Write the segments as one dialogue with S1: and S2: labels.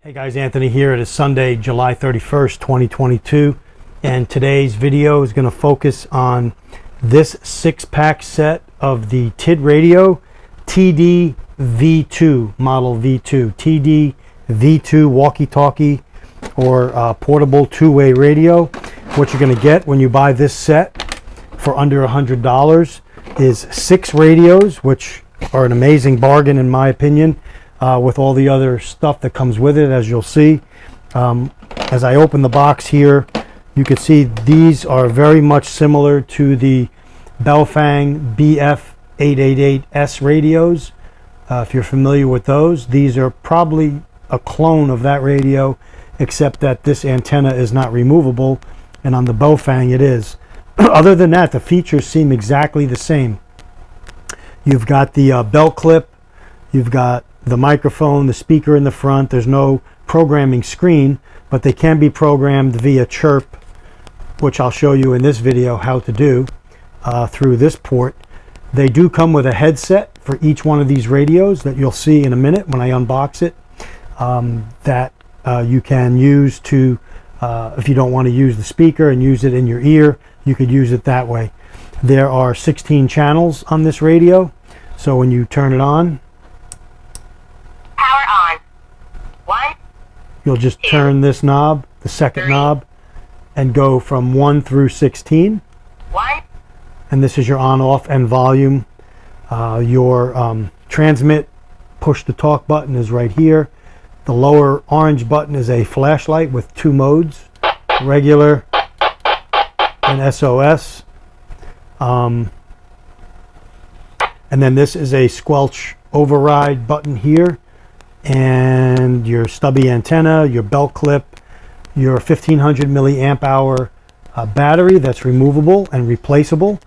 S1: Hey guys, Anthony here. It is Sunday, July 31st, 2022, and today's video is going to focus on this 6-pack set of the TIDRadio TD V2, model V2, TD V2 walkie-talkie or portable two-way radio. What you're going to get when you buy this set for under $100 is 6 radios, which are an amazing bargain in my opinion. With all the other stuff that comes with it, as you'll see. As I open the box here, you can see these are very much similar to the Baofeng BF888S radios. If you're familiar with those, these are probably a clone of that radio, except that this antenna is not removable, and on the Baofeng it is. Other than that, the features seem exactly the same. You've got the belt clip, you've got the microphone, the speaker in the front. There's no programming screen, but they can be programmed via chirp, which I'll show you in this video how to do through this port. They do come with a headset for each one of these radios that you'll see in a minute when I unbox it, that you can use to, if you don't want to use the speaker and use it in your ear, you could use it that way. There are 16 channels on this radio, so when you turn it on, you'll just turn this knob, the second knob, and go from 1 through 16. And this is your on-off and volume. Your transmit push-to-talk button is right here. The lower orange button is a flashlight with 2 modes, regular and SOS. And then this is a squelch override button here. And your stubby antenna, your belt clip, your 1500 milliamp hour battery that's removable and replaceable,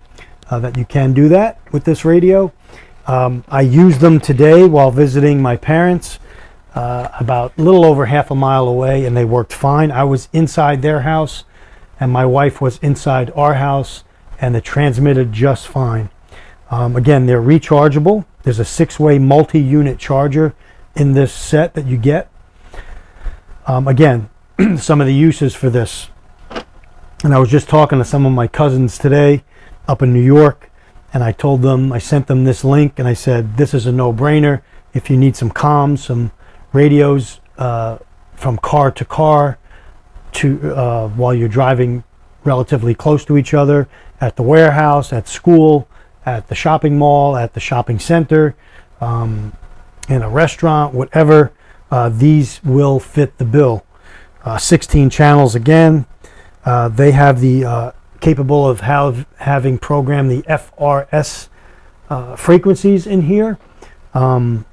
S1: that you can do that with this radio. I used them today while visiting my parents about a little over half a mile away, and they worked fine. I was inside their house and my wife was inside our house, and it transmitted just fine. Again, they're rechargeable. There's a 6-way multi-unit charger in this set that you get. Again, some of the uses for this, and I was just talking to some of my cousins today up in New York, and I told them, I sent them this link, and I said, this is a no-brainer if you need some comms, some radios from car to car to while you're driving relatively close to each other, at the warehouse, at school, at the shopping mall, at the shopping center, in a restaurant, whatever. These will fit the bill. 16 channels again. They have the capable of having programmed the FRS frequencies in here, and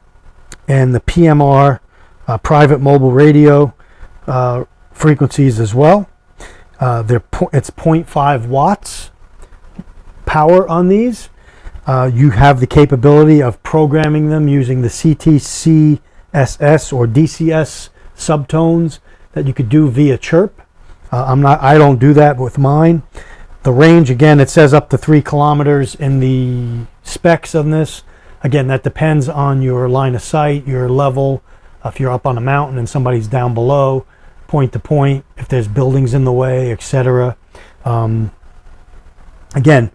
S1: the PMR private mobile radio frequencies as well. It's 0.5 watts power on these. You have the capability of programming them using the CTCSS or DCS subtones that you could do via chirp. I don't do that with mine. The range, again, it says up to 3 kilometers in the specs on this. Again, that depends on your line of sight, your level, if you're up on a mountain and somebody's down below, point to point, if there's buildings in the way, etc. Again,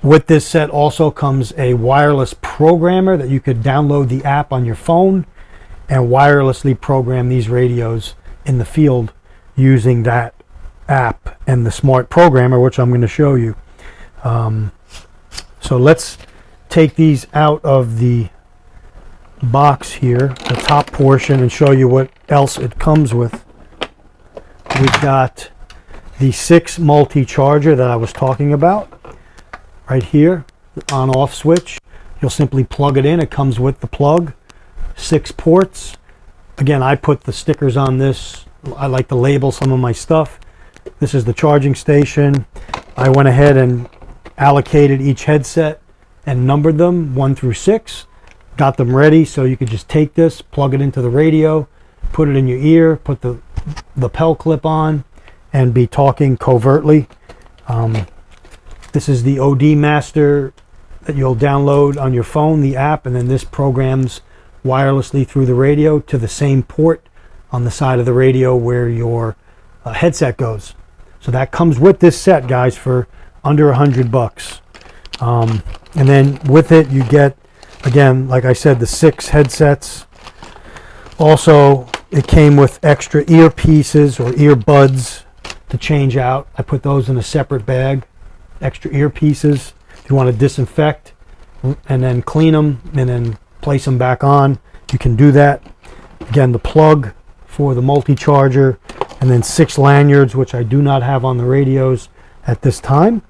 S1: with this set also comes a wireless programmer that you could download the app on your phone and wirelessly program these radios in the field using that app and the smart programmer, which I'm going to show you. So let's take these out of the box here, the top portion, and show you what else it comes with. We've got the 6 multi-charger that I was talking about. Right here, the on-off switch. You'll simply plug it in. It comes with the plug. 6 ports. Again, I put the stickers on this. I like to label some of my stuff. This is the charging station. I went ahead and allocated each headset and numbered them 1 through 6. Got them ready so you could just take this, plug it into the radio, put it in your ear, put the lapel clip on, and be talking covertly. This is the OD Master that you'll download on your phone, the app, and then this programs wirelessly through the radio to the same port on the side of the radio where your headset goes. So that comes with this set, guys, for under $100. And then with it, you get, again, like I said, the 6 headsets. Also, it came with extra earpieces or earbuds to change out. I put those in a separate bag. Extra earpieces. If you want to disinfect and then clean them and then place them back on, you can do that. Again, the plug for the multi-charger, and then 6 lanyards, which I do not have on the radios at this time.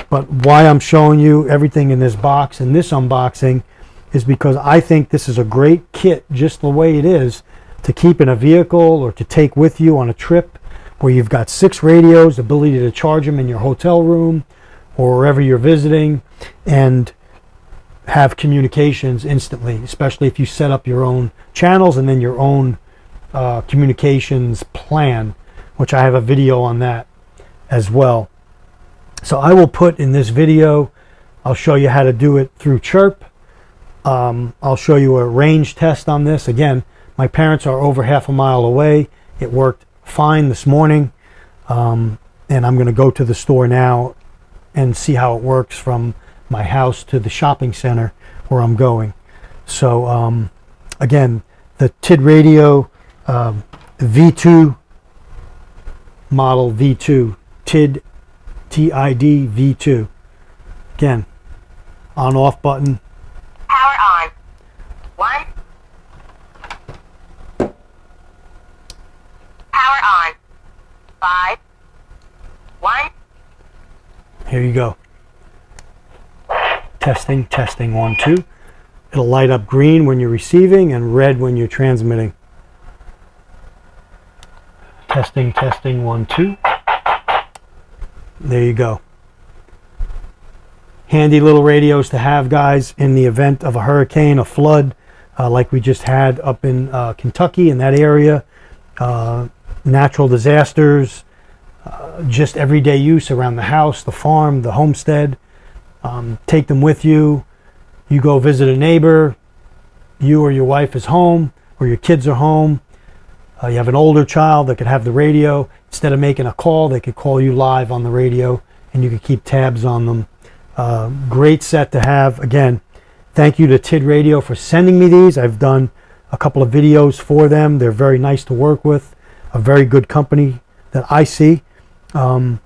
S1: But why I'm showing you everything in this box and this unboxing is because I think this is a great kit, just the way it is, to keep in a vehicle or to take with you on a trip where you've got 6 radios, ability to charge them in your hotel room or wherever you're visiting, and have communications instantly, especially if you set up your own channels and then your own communications plan, which I have a video on that as well. So I will put in this video, I'll show you how to do it through Chirp. I'll show you a range test on this. Again, my parents are over half a mile away. It worked fine this morning, and I'm going to go to the store now and see how it works from my house to the shopping center where I'm going. So again, the TIDRadio V2 model V2, TID V2. Again, on off button.
S2: Power on. 1. Power on. 5. 1.
S1: Here you go. Testing, testing, 1, 2. It'll light up green when you're receiving and red when you're transmitting. Testing, testing, 1, 2. There you go. Handy little radios to have, guys, in the event of a hurricane, a flood, like we just had up in Kentucky, in that area. Natural disasters, just everyday use around the house, the farm, the homestead. Take them with you. You go visit a neighbor. You or your wife is home, or your kids are home. You have an older child that could have the radio. Instead of making a call, they could call you live on the radio, and you could keep tabs on them. Great set to have. Again, thank you to TIDRadio for sending me these. I've done a couple of videos for them. They're very nice to work with. A very good company that I see. And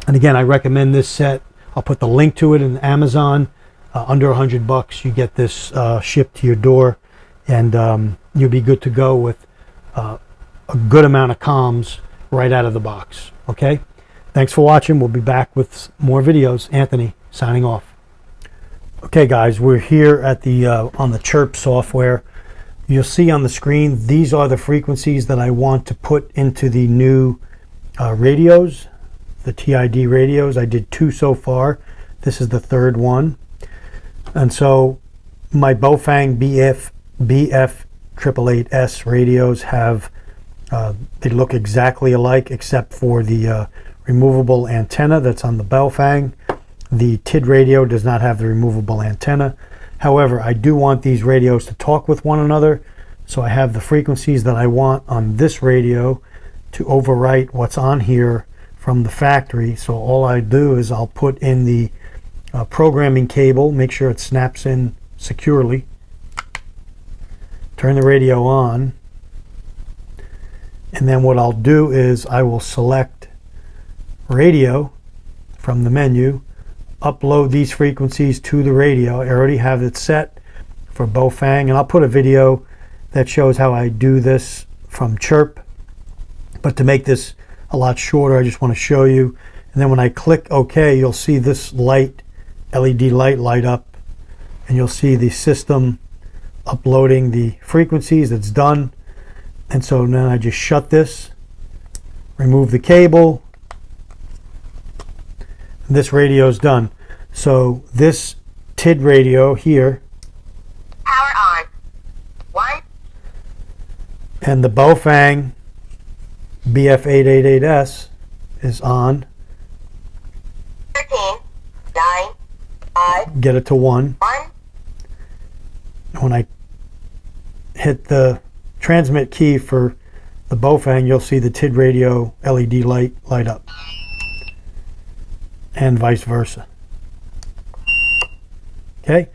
S1: again, I recommend this set. I'll put the link to it in Amazon. Under $100, you get this shipped to your door, and you'll be good to go with a good amount of comms right out of the box. Okay? Thanks for watching. We'll be back with more videos. Anthony, signing off. Okay, guys, we're here at the on the Chirp software. You'll see on the screen, these are the frequencies that I want to put into the new radios, the TID radios. I did 2 so far. This is the 3rd one. And so my Baofeng BF888S radios have, they look exactly alike except for the removable antenna that's on the Baofeng. The TIDRadio does not have the removable antenna. However, I do want these radios to talk with one another, so I have the frequencies that I want on this radio to overwrite what's on here from the factory. So all I do is I'll put in the programming cable, make sure it snaps in securely, turn the radio on, and then what I'll do is I will select radio from the menu, upload these frequencies to the radio. I already have it set for Baofeng, and I'll put a video that shows how I do this from Chirp. But to make this a lot shorter, I just want to show you. And then when I click OK, you'll see this light, LED light, light up, and you'll see the system uploading the frequencies. It's done. And so then I just shut this, remove the cable, and this radio is done. So this TIDRadio here,
S2: Power on. 1.
S1: and the Baofeng BF888S is on.
S2: 13. 9. 5.
S1: Get it to 1.
S2: 1.
S1: When I hit the transmit key for the Bofang, you'll see the TIDRadio LED light up, and vice versa. Okay,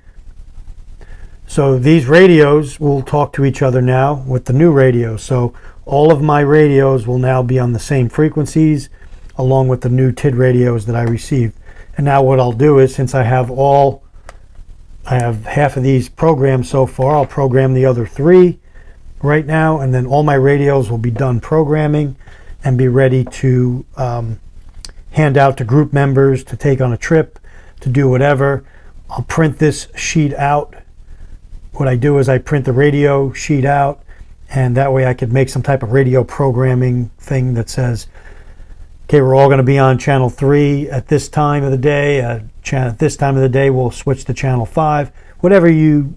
S1: so these radios will talk to each other now with the new radios. So all of my radios will now be on the same frequencies along with the new TID radios that I received. And now what I'll do is, since I have half of these programmed so far, I'll program the other 3 right now, and then all my radios will be done programming and be ready to hand out to group members, to take on a trip, to do whatever. I'll print this sheet out. What I do is I print the radio sheet out, and that way I could make some type of radio programming thing that says, okay, we're all going to be on channel 3 at this time of the day. At this time of the day, we'll switch to channel 5. Whatever you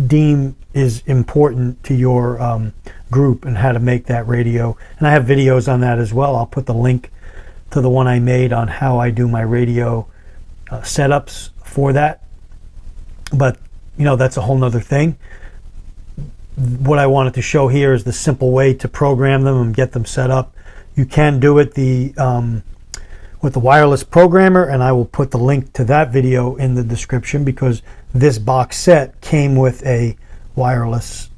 S1: deem is important to your group and how to make that radio. And I have videos on that as well. I'll put the link to the one I made on how I do my radio setups for that. But, you know, that's a whole nother thing. What I wanted to show here is the simple way to program them and get them set up. You can do it with the wireless programmer, and I will put the link to that video in the description, because this box set came with a wireless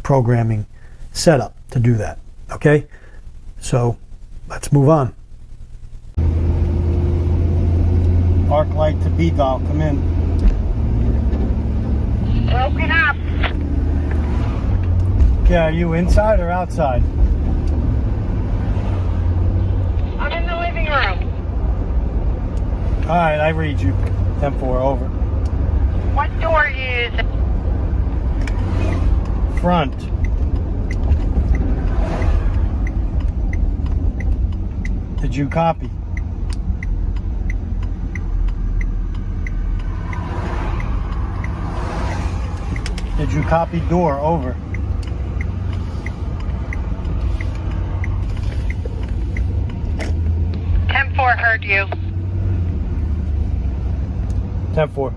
S1: programming setup to do that. Okay, so let's move on. Arc light to B dial, come in.
S2: Broken up.
S1: Okay, are you inside or outside?
S2: I'm in the living room.
S1: All right, I read you. 10-4, over.
S2: What door are you using?
S1: Front. Did you copy? Did you copy door? Over.
S2: Heard you.
S1: 10-4.